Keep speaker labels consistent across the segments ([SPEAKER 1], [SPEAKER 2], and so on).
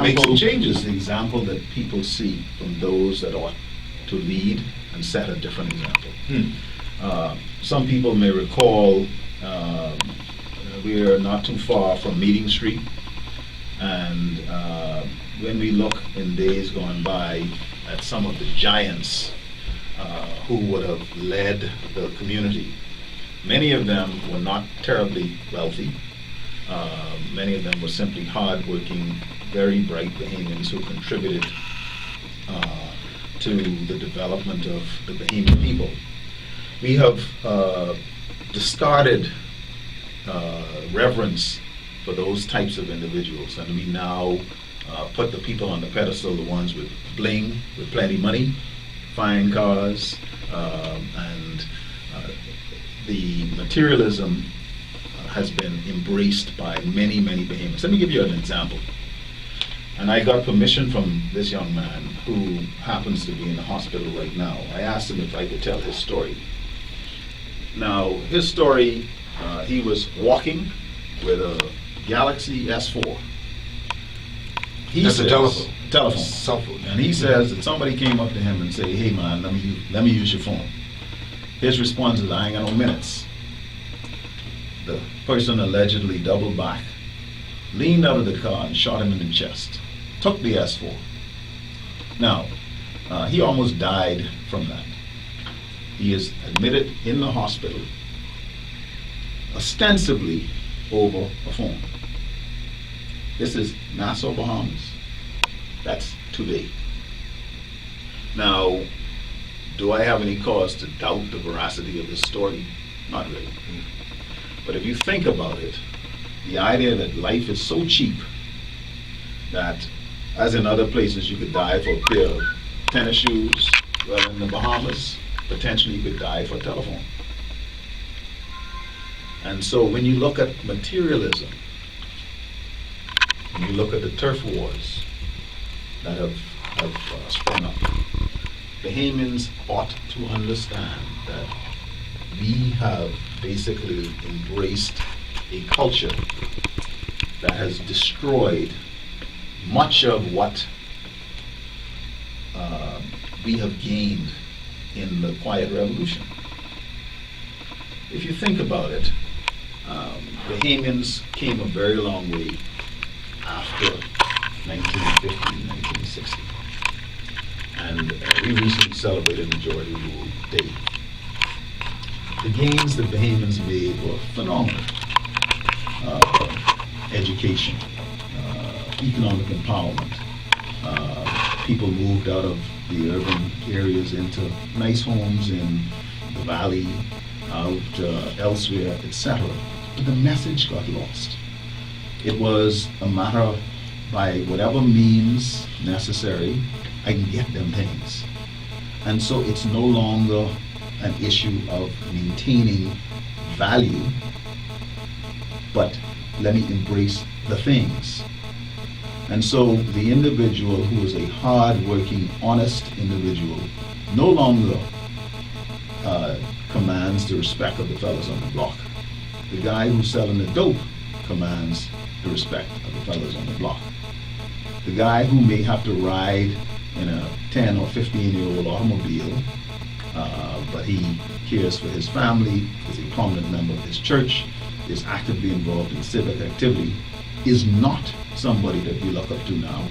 [SPEAKER 1] make some changes. The example that people see from those that ought to lead and set a different example. Some people may recall we're not too far from Meeting Street, and when we look in days gone by at some of the giants who would have led the community, many of them were not terribly wealthy. Many of them were simply hard-working, very bright Bahamians who contributed to the development of the Bahamian people. We have discarded reverence for those types of individuals, and we now put the people on the pedestal, the ones with bling, with plenty money, fine cars, and the materialism has been embraced by many, many Bahamians. Let me give you an example. And I got permission from this young man who happens to be in the hospital right now. I asked him if I could tell his story. Now, his story, he was walking with a Galaxy S4.
[SPEAKER 2] That's a telephone.
[SPEAKER 1] Telephone.
[SPEAKER 2] Cell phone.
[SPEAKER 1] And he says that somebody came up to him and said, "Hey man, let me use your phone." His response is, "I ain't got no minutes." The person allegedly doubled back, leaned out of the car and shot him in the chest. Took the S4. Now, he almost died from that. He is admitted in the hospital, ostensibly over a phone. This is Nassau, Bahamas. That's today. Now, do I have any cause to doubt the veracity of this story? Not really. But if you think about it, the idea that life is so cheap that, as in other places, you could die for a pair of tennis shoes, well, in the Bahamas, potentially you could die for a telephone. And so when you look at materialism, when you look at the turf wars that have sprung up, Bahamians ought to understand that we have basically embraced a culture that has destroyed much of what we have gained in the Quiet Revolution. If you think about it, Bahamians came a very long way after 1950, 1960. And we recently celebrated Majority Rule Day. The gains that Bahamians made were phenomenal. Education, economic empowerment. People moved out of the urban areas into nice homes in the valley, out elsewhere, etc. But the message got lost. It was a matter, by whatever means necessary, I can get them things. And so it's no longer an issue of maintaining value, but let me embrace the things. And so the individual who is a hard-working, honest individual no longer commands the respect of the fellas on the block. The guy who's selling the dope commands the respect of the fellas on the block. The guy who may have to ride in a 10 or 15-year-old automobile, but he cares for his family, is a prominent member of his church, is actively involved in civic activity, is not somebody that we look up to now.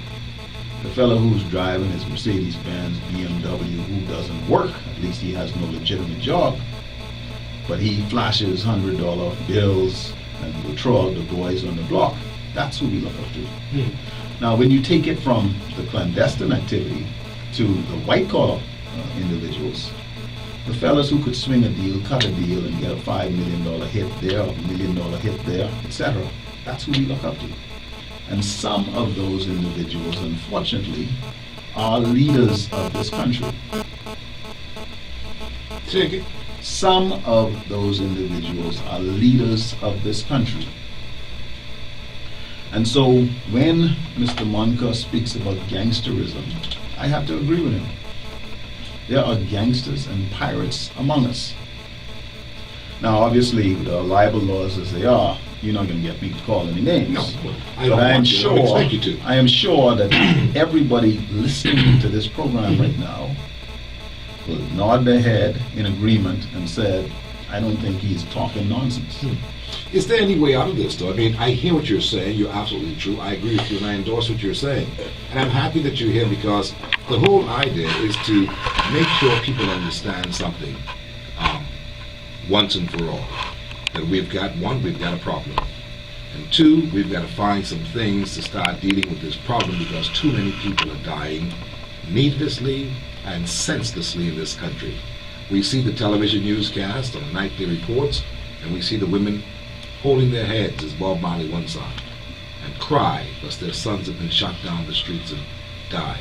[SPEAKER 1] The fellow who's driving his Mercedes-Benz, BMW, who doesn't work, at least he has no legitimate job, but he flashes $100 bills and will throw out the boys on the block. That's who we look up to. Now, when you take it from the clandestine activity to the white-collar individuals, the fellas who could swing a deal, cut a deal, and get a $5 million hit there, a $1 million hit there, etc., that's who we look up to. And some of those individuals, unfortunately, are leaders of this country.
[SPEAKER 2] Take it.
[SPEAKER 1] Some of those individuals are leaders of this country. And so when Mr. Monka speaks about gangsterism, I have to agree with him. There are gangsters and pirates among us. Now, obviously, with our libel laws as they are, you're not going to get me to call any names.
[SPEAKER 2] No, I
[SPEAKER 1] but
[SPEAKER 2] don't
[SPEAKER 1] I am
[SPEAKER 2] want to. I don't
[SPEAKER 1] sure,
[SPEAKER 2] expect you to.
[SPEAKER 1] I am sure that everybody listening to this program right now will nod their head in agreement and said, I don't think he's talking nonsense.
[SPEAKER 2] Is there any way out of this, though? I mean, I hear what you're saying. You're absolutely true. I agree with you, and I endorse what you're saying. And I'm happy that you're here because the whole idea is to make sure people understand something once and for all. That we've got a problem. And two, we've got to find some things to start dealing with this problem because too many people are dying needlessly and senselessly in this country. We see the television newscast on the nightly reports, and we see the women holding their heads, as Bob Marley once sung, and cry because their sons have been shot down the streets and died.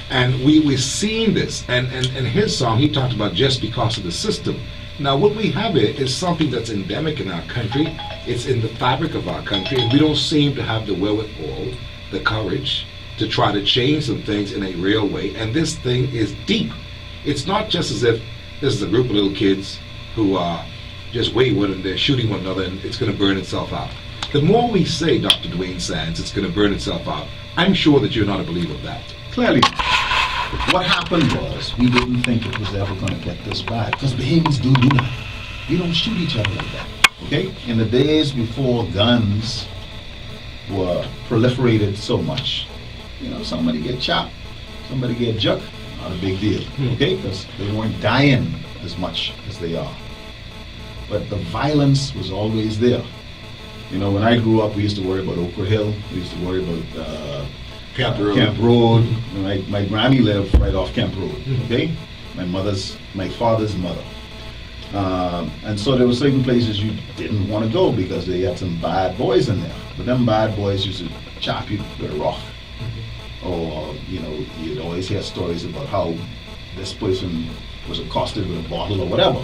[SPEAKER 2] And we're seeing this. And in his song, he talked about just because of the system. Now, what we have here is something that's endemic in our country. It's in the fabric of our country, and we don't seem to have the wherewithal, the courage, to try to change some things in a real way. And this thing is deep. It's not just as if this is a group of little kids who are just wayward and they're shooting one another and it's going to burn itself out. The more we say, Dr.Duane Sands, it's going to burn itself out, I'm sure that you're not a believer of that.
[SPEAKER 1] Clearly, what happened was we didn't think it was ever going to get this bad because Bahamians do that. We don't shoot each other like that. Okay? In the days before guns were proliferated so much, somebody get chopped, somebody get jucked, not a big deal. Okay? Because they weren't dying as much as they are. But the violence was always there. When I grew up, we used to worry about Okra Hill. We used to worry about Camp Road. My Grammy lived right off Camp Road. Okay, my father's mother. And so there were certain places you didn't want to go because they had some bad boys in there. But them bad boys used to chop you with a rock. Or you'd always hear stories about how this person was accosted with a bottle or whatever.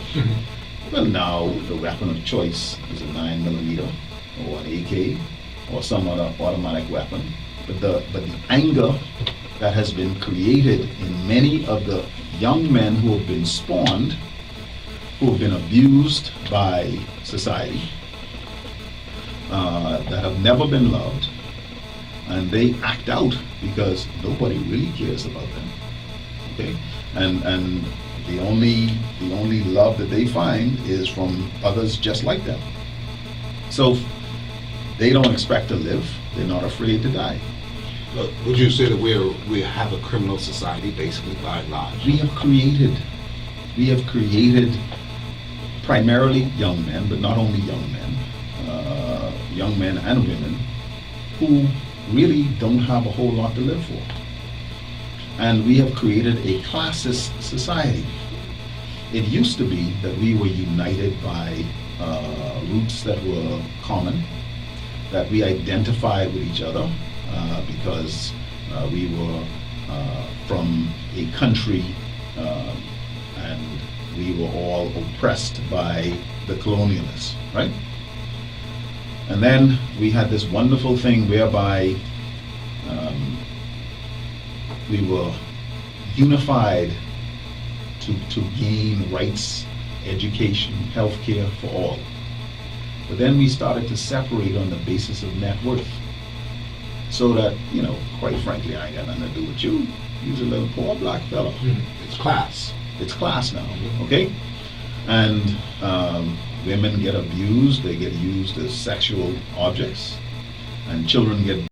[SPEAKER 1] Well, now the weapon of choice is a 9mm or an AK or some other automatic weapon. But the anger that has been created in many of the young men who have been spawned, who have been abused by society, that have never been loved, and they act out because nobody really cares about them. Okay, and the only love that they find is from others just like them. So they don't expect to live. They're not afraid to die.
[SPEAKER 2] Would you say that we have a criminal society, basically, by and large?
[SPEAKER 1] We have created primarily young men, but not only young men and women, who really don't have a whole lot to live for. And we have created a classist society. It used to be that we were united by roots that were common, that we identified with each other because we were from a country and we were all oppressed by the colonialists, right? And then we had this wonderful thing whereby we were unified to gain rights, education, healthcare for all. But then we started to separate on the basis of net worth. So that, quite frankly, I ain't got nothing to do with you. You're a little poor black fella.
[SPEAKER 2] It's class.
[SPEAKER 1] It's class now, okay? And women get abused, they get used as sexual objects, and children get